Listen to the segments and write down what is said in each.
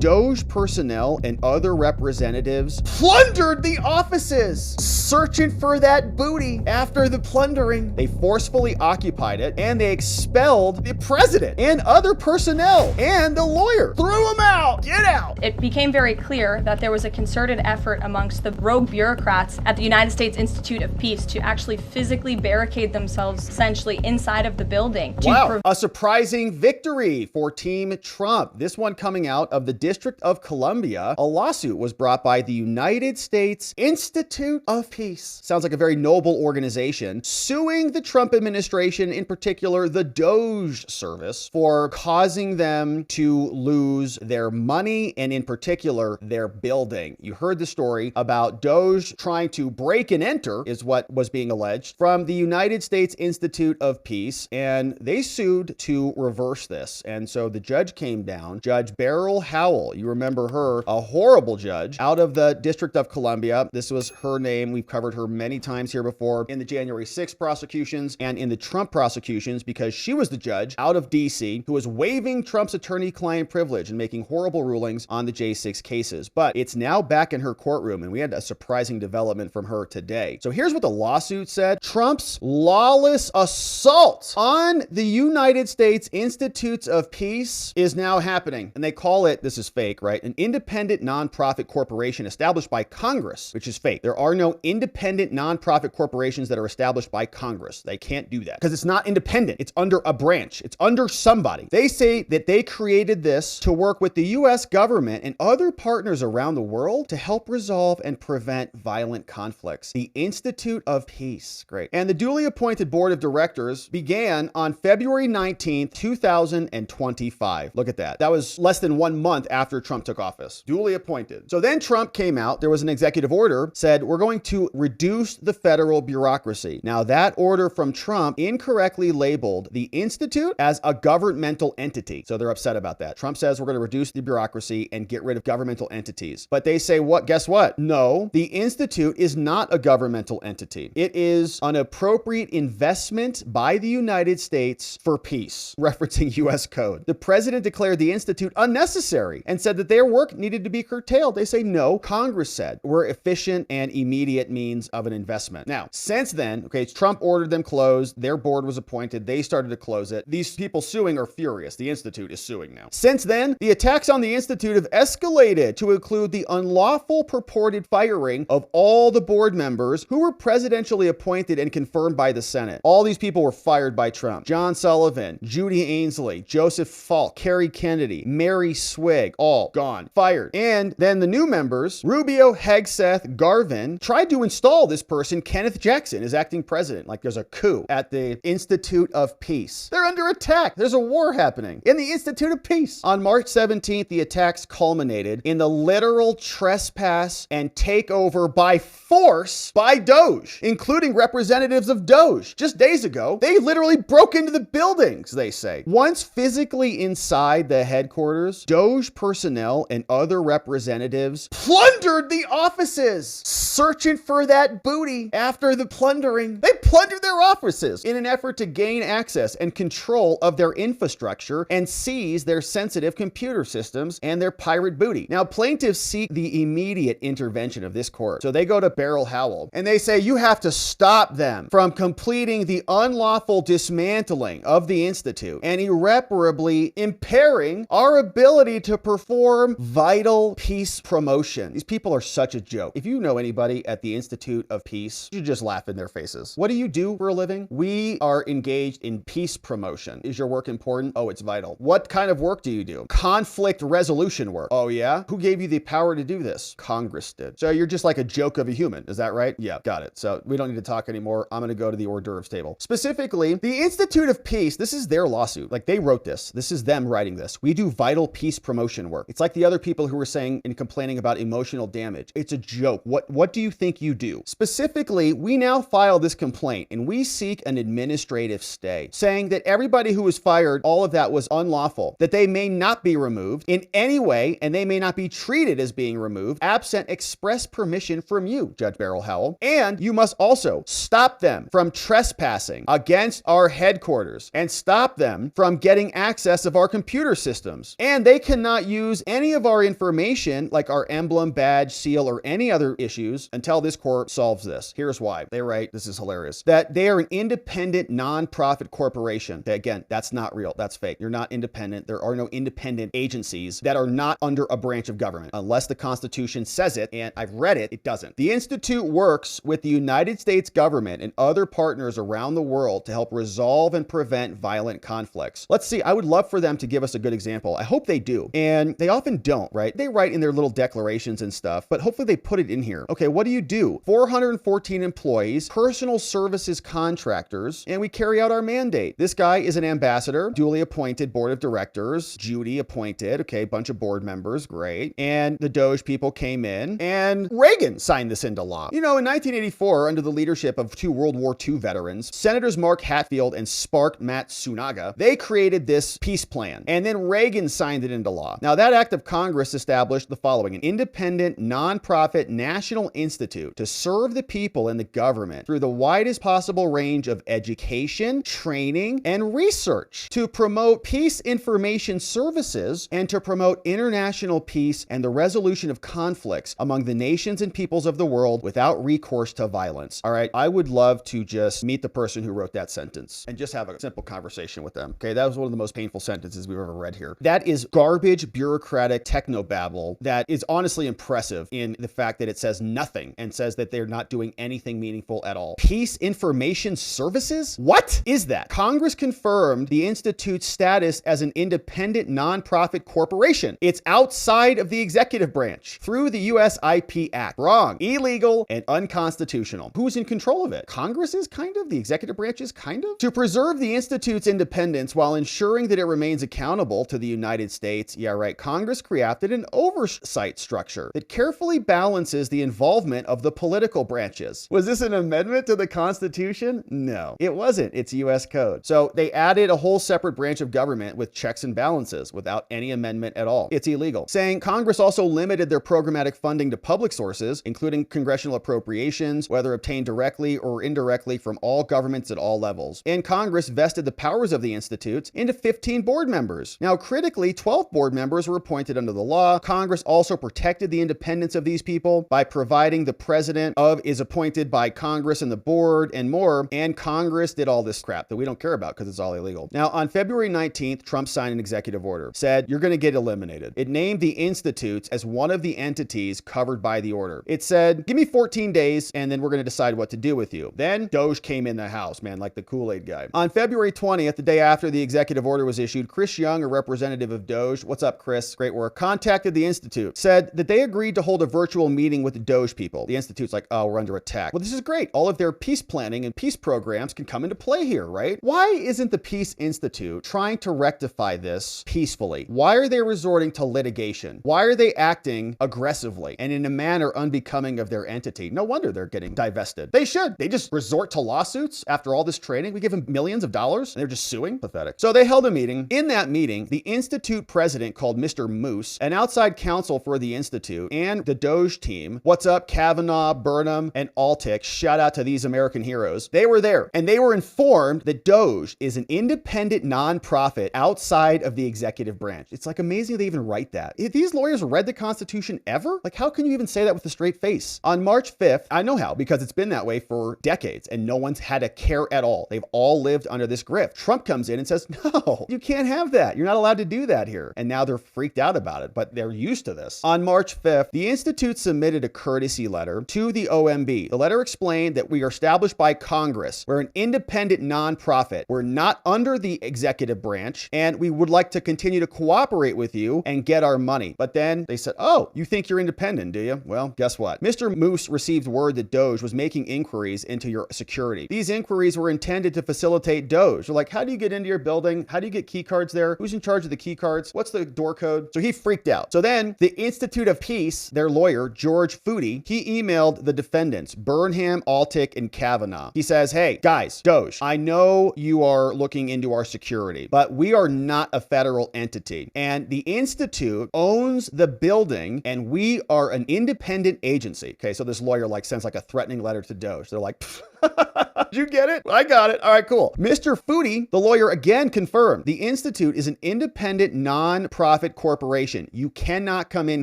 Doge personnel and other representatives plundered the offices, searching for that booty. After the plundering, they forcefully occupied it, and they expelled the president and other personnel and the lawyer. Threw them out. Get out. It became very clear that there was a concerted effort amongst the rogue bureaucrats at the United States Institute of Peace to actually physically barricade themselves essentially inside of the building. Wow, a surprising victory for Team Trump. This one coming out of the District of Columbia. A lawsuit was brought by the United States Institute of Peace. Sounds like a very noble organization, suing the Trump administration, in particular the Doge service, for causing them to lose their money and in particular their building. You heard the story about Doge trying to break and enter, is what was being alleged, from the United States Institute of Peace, and they sued to reverse this. And so the judge came down, Judge Beryl Howell. You remember her, a horrible judge out of the District of Columbia. This was her name. We've covered her many times here before in the January 6th prosecutions and in the Trump prosecutions, because she was the judge out of DC who was waiving Trump's attorney-client privilege and making horrible rulings on the J6 cases. But it's now back in her courtroom, and we had a surprising development from her today. So here's what the lawsuit said. Trump's lawless assault on the United States Institutes of Peace is now happening. And they call it, this is fake, right? An independent nonprofit corporation established by Congress, which is fake. There are no independent nonprofit corporations that are established by Congress. They can't do that because it's not independent. It's under a branch. It's under somebody. They say that they created this to work with the US government and other partners around the world to help resolve and prevent violent conflicts. The Institute of Peace. Great. And the duly appointed board of directors began on February 19th, 2025. Look at that. That was less than 1 month after Trump took office. Duly appointed. So then Trump came out. There was an executive order, said we're going to reduce the federal bureaucracy. Now that order from Trump incorrectly labeled the Institute as a governmental entity. So they're upset about that. Trump says we're going to reduce the bureaucracy and get rid of governmental entities. But they say, what? Guess what? No, the Institute is not a governmental entity. It is an appropriate investment by the United States for peace, referencing US code. The president declared the Institute unnecessary and said that their work needed to be curtailed. They say, no, Congress said we're efficient and immediate means of an investment. Now, since then, okay, Trump ordered them closed. Their board was appointed. They started to close it. These people suing are furious. The Institute is suing now. Since then, the attacks on the Institute have escalated to include the unlawful purported firing of all the board members who were presidentially appointed and confirmed by the Senate. All these people were fired by Trump. John Sullivan, Judy Ainsley, Joseph Falk, Kerry Kennedy, Mary Swig, all gone, fired. And then the new members, Rubio, Hegseth, Garvin, tried to install this person, Kenneth Jackson, as acting president. Like there's a coup at the Institute of Peace. They're under attack. There's a war happening in the Institute of Peace. On March 17th, the attacks culminated in the literal trespass and takeover by force by Doge, including representatives of Doge. Just days ago, they literally broke into the buildings, they say. Once physically inside the headquarters, Doge personnel and other representatives plundered the offices, searching for that booty. After the plundering, they plundered their offices in an effort to gain access and control of their infrastructure and seize their sensitive computer systems and their pirate booty. Now, plaintiffs seek the immediate intervention of this court. So they go to Beryl Howell and they say, you have to stop them from completing the unlawful dismantling of the Institute and irreparably impairing our ability to perform vital peace promotion. These people are such a joke. If you know anybody at the Institute of Peace, you just laugh in their faces. What do you do for a living? We are engaged in peace promotion. Is your work important? Oh, it's vital. What kind of work do you do? Conflict resolution work. Oh yeah? Who gave you the power to do this? Congress did. So you're just like a joke of a human. Is that right? Yeah, got it. So we don't need to talk anymore. I'm going to go to the hors d'oeuvres table. Specifically, the Institute of Peace, this is their lawsuit. Like they wrote this. This is them writing this. We do vital peace promotion work. It's like the other people who were saying and complaining about emotional damage. It's a joke. What do you think you do? Specifically, we now file this complaint complaint and we seek an administrative stay, saying that everybody who was fired, all of that was unlawful, that they may not be removed in any way and they may not be treated as being removed absent express permission from you, Judge Beryl Howell. And you must also stop them from trespassing against our headquarters and stop them from getting access of our computer systems. And they cannot use any of our information, like our emblem, badge, seal, or any other issues until this court solves this. Here's why. They write, this is hilarious, that they are an independent nonprofit corporation. Again, that's not real. That's fake. You're not independent. There are no independent agencies that are not under a branch of government, unless the Constitution says it, and I've read it, it doesn't. The Institute works with the United States government and other partners around the world to help resolve and prevent violent conflicts. Let's see, I would love for them to give us a good example. I hope they do. And they often don't, right? They write in their little declarations and stuff, but hopefully they put it in here. Okay, what do you do? 414 employees, personal services contractors, and we carry out our mandate. This guy is an ambassador, duly appointed board of directors, Judy appointed, okay, bunch of board members, great. And the Doge people came in and Reagan signed this into law. You know, in 1984, under the leadership of two World War II veterans, Senators Mark Hatfield and Spark Matsunaga, they created this peace plan. And then Reagan signed it into law. Now, that act of Congress established the following: an independent, nonprofit national institute to serve the people and the government through the widest possible range of education, training, and research to promote peace information services and to promote international peace and the resolution of conflicts among the nations and peoples of the world without recourse to violence. All right, I would love to just meet the person who wrote that sentence and just have a simple conversation with them. Okay, that was one of the most painful sentences we've ever read here. That is garbage, bureaucratic technobabble that is honestly impressive in the fact that it says nothing and says that they're not doing anything meaningful at all. Peace information services? What is that? Congress confirmed the Institute's status as an independent nonprofit corporation. It's outside of the executive branch through the USIP Act. Wrong, illegal, and unconstitutional. Who's in control of it? Congress is kind of, the executive branch is kind of. To preserve the Institute's independence while ensuring that it remains accountable to the United States, yeah, right, Congress created an oversight structure that carefully balances the involvement of the political branches. Was this an amendment to the Constitution? No, it wasn't. It's U.S. code. So they added a whole separate branch of government with checks and balances without any amendment at all. It's illegal. Saying Congress also limited their programmatic funding to public sources, including congressional appropriations, whether obtained directly or indirectly from all governments at all levels. And Congress vested the powers of the institutes into 15 board members. Now, critically, 12 board members were appointed under the law. Congress also protected the independence of these people by providing the president is appointed by Congress and the board and more. And Congress did all this crap that we don't care about because it's all illegal. Now, on February 19th, Trump signed an executive order, said you're going to get eliminated. It named the institutes as one of the entities covered by the order. It said, give me 14 days and then we're going to decide what to do with you. Then Doge came in the house, man, like the Kool-Aid guy. On February 20th, the day after the executive order was issued, Chris Young, a representative of Doge, what's up, Chris? Great work, contacted the Institute, said that they agreed to hold a virtual meeting with the Doge people. The Institute's like, oh, we're under attack. Well, this is great. All of their peace planning and peace programs can come into play here, right? Why isn't the Peace Institute trying to rectify this peacefully? Why are they resorting to litigation? Why are they acting aggressively and in a manner unbecoming of their entity? No wonder they're getting divested. They should. They just resort to lawsuits after all this training. We give them millions of dollars and they're just suing. Pathetic. So they held a meeting. In that meeting, the Institute president called Mr. Moose, an outside counsel for the Institute, and the Doge team. What's up, Kavanaugh, Burnham, and Altick? Shout out to these American heroes. They were there and they were informed that Doge is an independent nonprofit outside of the executive branch. It's like amazing they even write that. If these lawyers read the Constitution ever? Like, how can you even say that with a straight face? On March 5th, I know how, because it's been that way for decades and no one's had a care at all. They've all lived under this grift. Trump comes in and says, no, you can't have that. You're not allowed to do that here. And now they're freaked out about it, but they're used to this. On March 5th, the Institute submitted a courtesy letter to the OMB. The letter explained that we are established by Congress. We're an independent nonprofit. We're not under the executive branch, and we would like to continue to cooperate with you and get our money. But then they said, oh, you think you're independent, do you? Well, guess what? Mr. Moose received word that Doge was making inquiries into your security. These inquiries were intended to facilitate Doge. They're like, how do you get into your building? How do you get key cards there? Who's in charge of the key cards? What's the door code? So he freaked out. So then the Institute of Peace, their lawyer, George Foodie, he emailed the defendants, Burnham, Altick, and Kavanaugh. Kavanaugh. He says, hey, guys, Doge, I know you are looking into our security, but we are not a federal entity. And the Institute owns the building, and we are an independent agency. Okay, so this lawyer sends a threatening letter to Doge. They're like, did you get it? I got it. All right, cool. Mr. Foodie, the lawyer, again confirmed the Institute is an independent non-profit corporation. You cannot come in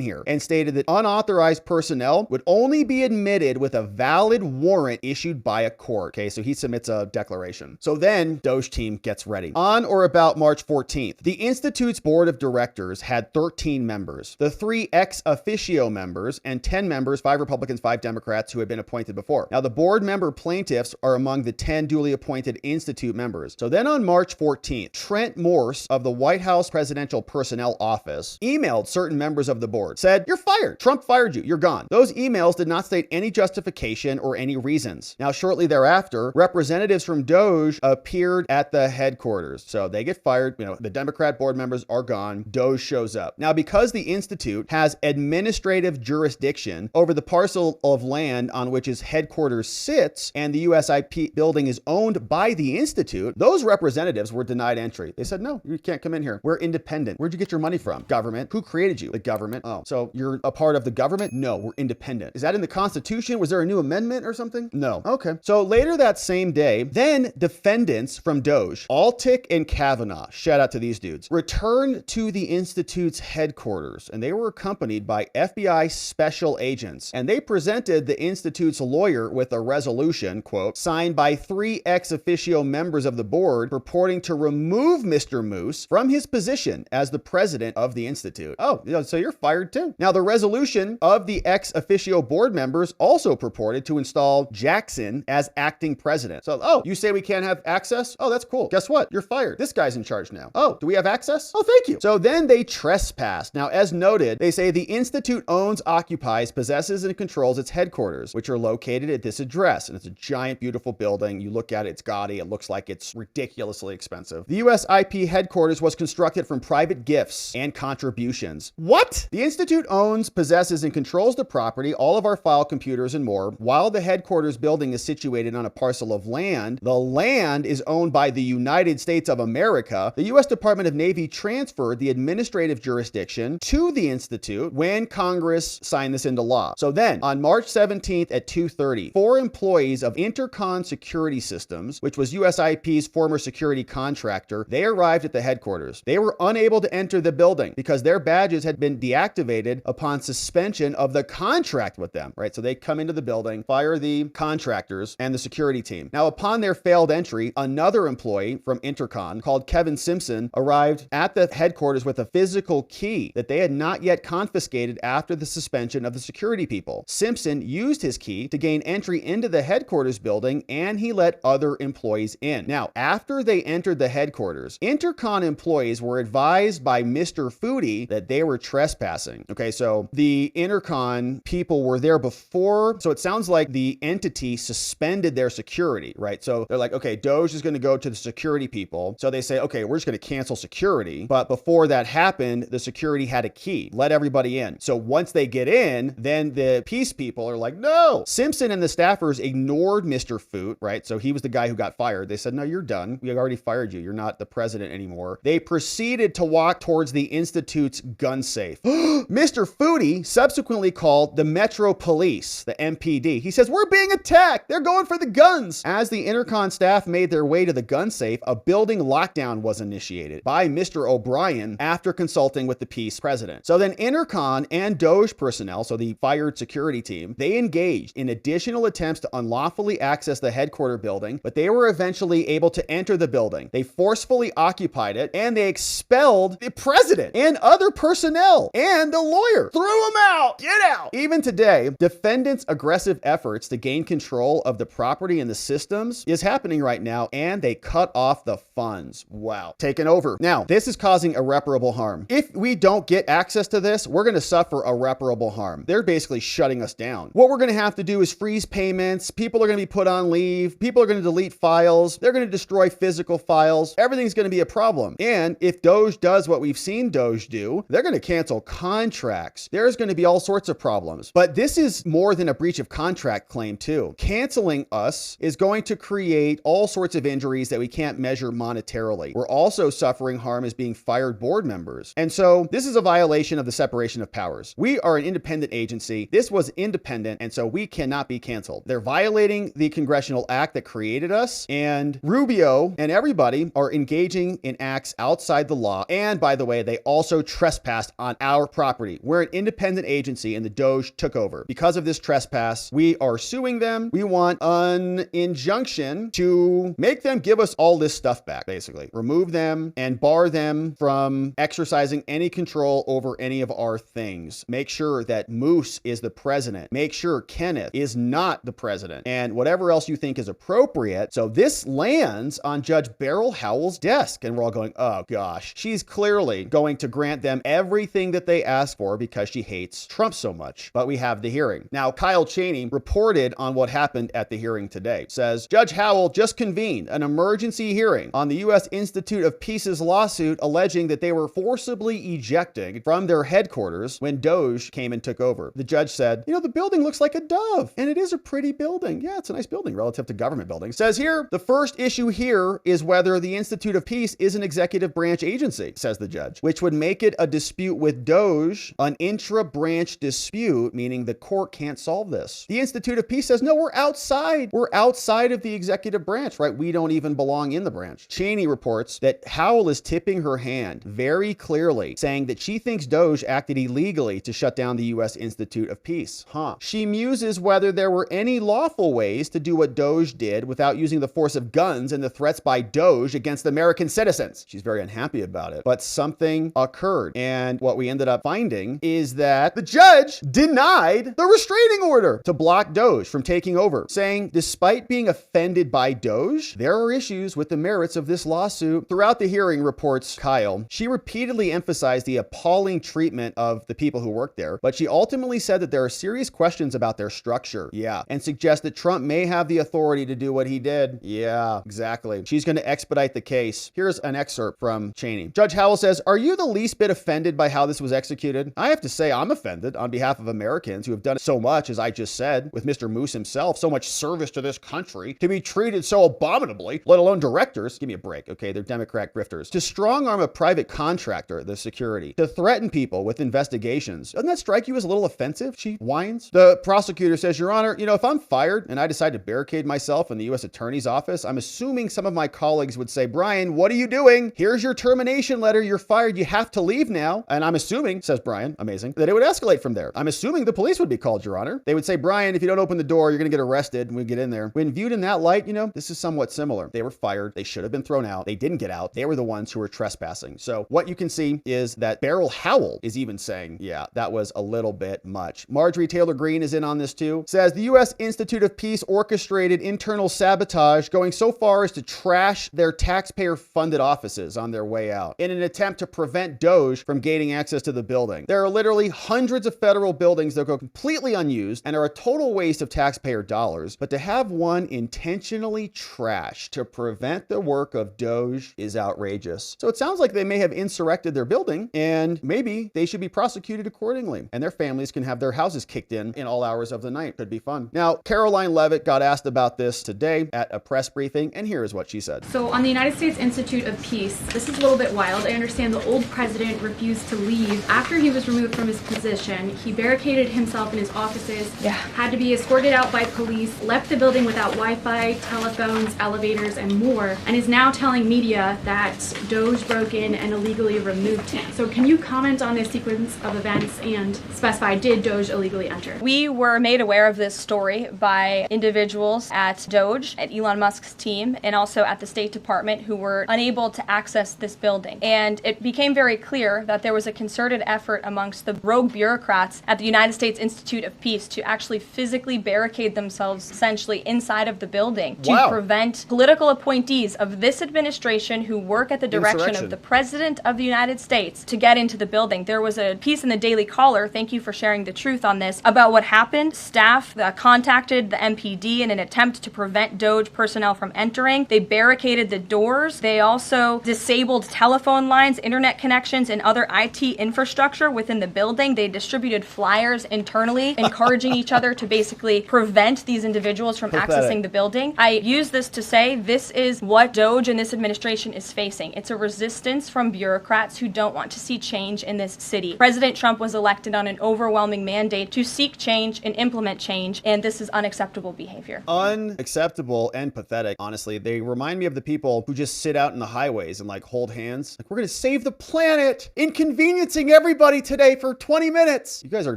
here, and stated that unauthorized personnel would only be admitted with a valid warrant issued by a court. Okay, so he submits a declaration. So then Doge team gets ready. On or about March 14th, the Institute's board of directors had 13 members. The 3 ex officio members and 10 members, 5 Republicans, 5 Democrats who had been appointed before. Now the board member plaintiffs are among the 10 duly appointed Institute members. So then on March 14th, Trent Morse of the White House Presidential Personnel Office emailed certain members of the board, said, you're fired. Trump fired you. You're gone. Those emails did not state any justification or any reasons. Now, shortly thereafter, representatives from Doge appeared at the headquarters. So they get fired. The Democrat board members are gone. Doge shows up. Now, because the Institute has administrative jurisdiction over the parcel of land on which its headquarters sits, and the USIP building is owned by the Institute, those representatives were denied entry. They said, no, you can't come in here. We're independent. Where'd you get your money from? Government. Who created you? The government. Oh, so you're a part of the government? No, we're independent. Is that in the Constitution? Was there a new amendment or something? No. Okay. So later that same day, then defendants from Doge, Altick and Kavanaugh, shout out to these dudes, returned to the Institute's headquarters, and they were accompanied by FBI special agents, and they presented the Institute's lawyer with a resolution, quote, signed by 3 ex officio members of the board purporting to remove Mr. Moose from his position as the president of the Institute. Oh, so you're fired too. Now, the resolution of the ex officio board members also purported to install Jackson as acting president. So, oh, you say we can't have access? Oh, that's cool. Guess what? You're fired. This guy's in charge now. Oh, do we have access? Oh, thank you. So then they trespassed. Now, as noted, they say the Institute owns, occupies, possesses, and controls its headquarters, which are located at this address. And it's a giant, beautiful building. You look at it, it's gaudy. It looks like it's ridiculously expensive. The USIP headquarters was constructed from private gifts and contributions. What? The Institute owns, possesses, and controls the property, all of our file computers, and more. While the headquarters building is situated on a parcel of land, the land is owned by the United States of America. The U.S. Department of Navy transferred the administrative jurisdiction to the Institute when Congress signed this into law. So then, on March 17th at 2:30, 4 employees of Intercon Security Systems, which was USIP's former security contractor, they arrived at the headquarters. They were unable to enter the building because their badges had been deactivated upon suspension of the contract with them, right? So they come into the building, fire the contractors and the security team. Now, upon their failed entry, another employee from Intercon called Kevin Simpson arrived at the headquarters with a physical key that they had not yet confiscated after the suspension of the security people. Simpson used his key to gain entry into the headquarters building, and he let other employees in. Now, after they entered the headquarters, Intercon employees were advised by Mr. Foodie that they were trespassing. Okay, so the Intercon people were there before, so it sounds like the entity suspended their security, right? So they're like, okay, Doge is going to go to the security people. So they say, okay, we're just going to cancel security. But before that happened, the security had a key, let everybody in. So once they get in, then the peace people are like, no. Simpson and the staffers ignored Mr. Foot, right? So he was the guy who got fired. They said, no, you're done. We already fired you. You're not the president anymore. They proceeded to walk towards the Institute's gun safe. Mr. Foodie subsequently called the Metro Police, the MPD. He says, we're being attacked. They're going for the guns. As the Intercon staff made their way to the gun safe, a building lockdown was initiated by Mr. O'Brien after consulting with the peace president. So then Intercon and Doge personnel, so the fired security team, they engaged in additional attempts to unlawfully access the headquarters building, but they were eventually able to enter the building. They forcefully occupied it, and they expelled the president and other personnel and the lawyer. Threw them out. Get out. Even today, defendants' aggressive efforts to gain control of the property and the systems is happening right now, and they cut off the funds. Wow. Taken over. Now, this is causing irreparable harm. If we don't get access to this, we're going to suffer irreparable harm. They're basically shutting us down. What we're going to have to do is freeze payments. People are going to be put on leave. People are going to delete files. They're going to destroy physical files. Everything's going to be a problem. And if Doge does what we've seen Doge do, they're going to cancel contracts. There's going to be all sorts of problems. But this is more than a breach of contract claim too. Canceling us is going to create all sorts of injuries that we can't measure monetarily. We're also suffering harm as being fired board members. And so this is a violation of the separation of powers. We are an independent agency. This was independent, and so we cannot be canceled. They're violating the congressional act that created us, and Rubio and everybody are engaging in acts outside the law. And by the way, they also trespassed on our property. We're an independent agency, and the Doge took over. Because of this trespass, we are suing them. We want an injunction to make them give us all this stuff back, basically. Remove them and bar them from exercising any control over any of our things. Make sure that Moose is the president. Make sure Kenneth is not the president, and whatever else you think is appropriate. So this lands on Judge Beryl Howell's desk, and we're all going, oh gosh, she's clearly going to grant them everything that they ask for because she hates Trump so much. But we have the hearing. Now, Kyle Cheney reported on what happened at the hearing today. Says, Judge Howell just convened an emergency hearing on the U.S. Institute of Peace's lawsuit alleging that they were forcibly ejected from their headquarters when Doge came and took over. The judge said, you know, the building looks like a dove, and it is a pretty building. Yeah, it's a nice building relative to government buildings. Says here, the first issue here is whether the Institute of Peace is an executive branch agency, says the judge, which would make it a dispute with Doge, an intra-branch dispute, meaning the court can't solve this. The Institute of Peace says, no, we're outside. We're outside of the executive branch, right? We don't even belong in the branch. Cheney reports that Howell is tipping her hand very clearly, saying that she thinks Doge acted illegally to shut down the U.S. Institute of Peace. She muses whether there were any lawful ways to do what Doge did without using the force of guns and the threats by Doge against American citizens. She's very unhappy about it, but something occurred. And what we ended up finding is that the judge denied the restraining order to block Doge from taking over, saying despite being offended by Doge, there are issues with the merits of this lawsuit. Throughout the hearing, reports Kyle, she repeatedly emphasized the appalling treatment of the people who work there, but she ultimately said that there are serious questions about their structure. Yeah. And suggests that Trump may have the authority to do what he did. Yeah, exactly. She's going to expedite the case. Here's an excerpt from Cheney. Judge Howell says, are you the least bit offended by how this was executed? I have to say I'm offended on behalf of Americans who have done so much, as I just said, with Mr. Moose himself, so much service to this country, to be treated so abominably, let alone directors. Give me a break, okay? They're Democrat grifters. To strong arm a private contractor, the security, to threaten people with investigations. Doesn't that strike you as a little offensive? She whines. The prosecutor says, Your Honor, you know, if I'm fired and I decide to barricade myself in the U.S. Attorney's office, I'm assuming some of my colleagues would say, Brian, what are you doing? Here's your termination letter. You're fired. You have to leave now. And I'm assuming, says Brian, amazing, that it would escalate from there. I'm assuming the police would be called, Your Honor. They would say, Brian, if you don't open the door, you're going to get arrested, and we get in there. When viewed in that light, you know, this is somewhat similar. They were fired. They should have been thrown out. They didn't get out. They were the ones who were trespassing. So what you can see is that Beryl Howell is even saying, yeah, that was a little bit much. Marjorie Taylor Greene is in on this too. Says the U.S. Institute of Peace orchestrated internal sabotage, going so far as to trash their taxpayer-funded offices on their way out in an attempt to prevent Doge from gaining access to the building. There are literally hundreds of federal buildings that go completely unused and are a total waste of taxpayer dollars, but to have one intentionally trashed to prevent the work of Doge is outrageous. So it sounds like they may have insurrected their building, and maybe they should be prosecuted accordingly, and their families can have their houses kicked in all hours of the night. Could be fun. Now, Caroline Levitt got asked about this today at a press briefing, and here is what she said. So on the United States Institute of Peace, this is a little bit wild. I understand the old president refused to leave. After he was removed from his position, he barricaded himself in his offices, had to be escorted out by police, left the building without Wi-Fi, telephones, elevators, and more, and is now telling media that Doge broke in and illegally removed him. So can you comment on this sequence of events and specify, did Doge illegally enter? We were made aware of this story by individuals at Doge, at Elon Musk's team, and also at the State Department who were unable to access this building. And it became very clear that there was a concerted effort amongst the rogue bureaucrats at the United States Institute of Peace to actually physically barricade themselves essentially inside of the building to prevent political appointees of this administration who work at the direction of the President of the United States to get into the building. There was a piece in the Daily Caller, thank you for sharing the truth on this, about what happened. Staff contacted the MPD in an attempt to prevent Doge personnel from entering. They barricaded the doors. They also disabled telephone lines, internet connections, and other IT infrastructure within the building. They distributed flyers internally, encouraging each other to basically prevent these individuals from accessing the building. I use this to say this is what Doge and this administration is facing. It's a resistance from bureaucrats who don't want to see change in this city. President Trump was elected on an overwhelming mandate to seek change and implement change, and this is unacceptable behavior. Unacceptable and pathetic, honestly. They remind me of the people who just sit out in the highways and like hold hands. Like, we're gonna save the planet, inconveniencing everybody today for 20 minutes. You guys are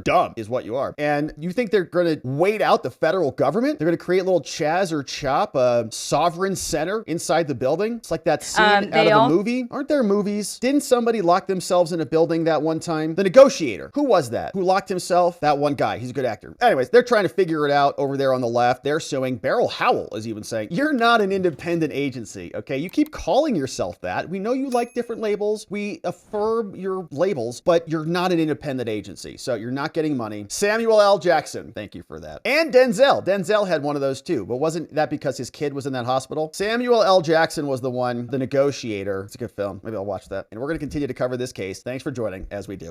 dumb, is what you are. And you think they're gonna wait out the federal government? They're gonna create little Chaz or Chop, a sovereign center inside the building? It's like that scene out of a movie. Aren't there movies? Didn't somebody lock themselves in a building that one time? The Negotiator. Who was that? Who locked himself? That one guy. He's a good actor. Anyways, they're trying to figure it out over there on the left. They're suing. Beryl Howell is even saying, you're not an independent agency, okay? You keep calling yourself that. We know you like different labels. We affirm your labels, but you're not an independent agency, so you're not getting money. Samuel L. Jackson. Thank you for that. And Denzel. Denzel had one of those too, but wasn't that because his kid was in that hospital? Samuel L. Jackson was the one, The Negotiator. It's a good film. Maybe I'll watch that. And we're going to continue to cover this case. Thanks for joining as we do.